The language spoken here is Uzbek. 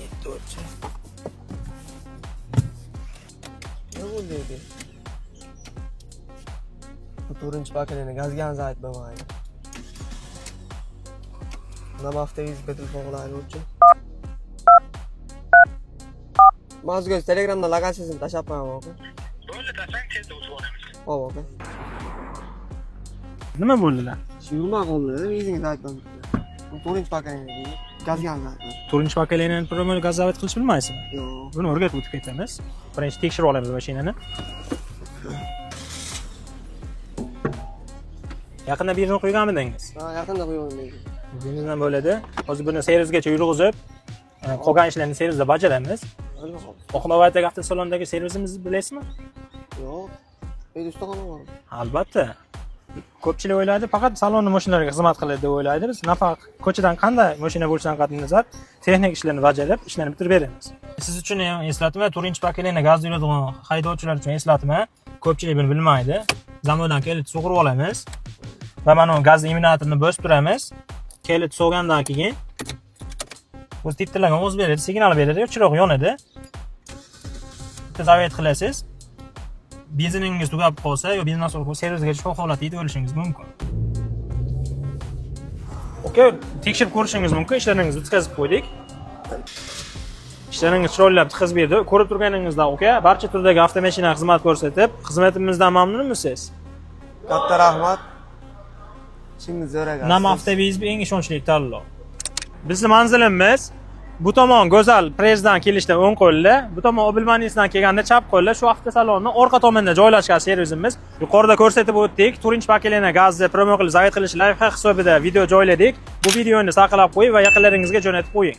Yetti o'lcha. Ne bo'ldi edi? Bu 4-pakelini gazga aytmaydi. Nima haftangiz telefon qilaylik o'lcha. Mazguz Telegramda logotipisini tashlab qo'yaman aka. Bo'ldi, tasang tezda o'tib olamiz. Hop aka. Nima bo'ldilar? Yurma qoldi, o'zingiz aytmang. Bu 4-pakelini gazga aytmaydi. 4-pakelini promil gazzavat qilish bilmaysizmi? Yo'q. Buni o'rgatib o'tib ketamiz. Birinchi tekshirib olamiz mashinani. Yaqinda benzin qo'yganmidingiz? Ha, yaqinda qo'yganman. Benzindan bo'ladi. Hozir buni servisgacha yurg'izib, qolgan ishlarni servisda bajaramiz. Oqibatdagi avtosalondagi servisimizni bilasizmi? Yo'q. Uyda ustaxona bor. Albatta. Ko'pchilik o'ylaydi, faqat salonni mashinalarga xizmat qiladi deb o'ylaydi. Biz nafaq ko'chadan qanday mashina bo'lishidan qat'iy nazar texnik ishlarni bajarib, ishlarni bitirib beramiz. Siz uchun ham eslatma, 4-pakelini gaz yuradigan haydovchilar uchun eslatma. Ko'pchilik buni bilmaydi. Zamonadan kelit sug'urib olamiz va mana bu gaz imitatorni bosib turamiz. Kelit so'g'andan keyin o'z tittirlagan o'z beradi, signal beradi, chiroq yonadi. Zavet qilasiz. Benziningiz tugab qolsa yo benzin nasosi servisga shu holatda yetib olishingiz mumkin. Okay, tekshirib ko'rishingiz mumkin. Ishlaringizni bitkazib qo'ydik. Ishlaringiz chiroylab bitkazib berdi. Ko'rib turganingizdek, okay, barcha turdagi avtomashina xizmat ko'rsatib, xizmatimizdan mamnunmisiz? Katta rahmat. Ishingiz zo'r ekan. Nam avtomobilingiz eng ishonchli tanlov. Bizning manzilimiz bu tomon Go'zal Prezdan kelishda o'ng qo'lda, bu tomon Obilmanisdan kelganda chap qo'lda. Shu avtosalonni orqa tomonda joylashgan servisimiz. Yuqorida ko'rsatib o'tdik. 4-pakelini gazni promo qilib zavet qilish layfhack hisobida video joyladik. Bu videoni saqlab qo'ying va yaqinlaringizga jo'natib qo'ying.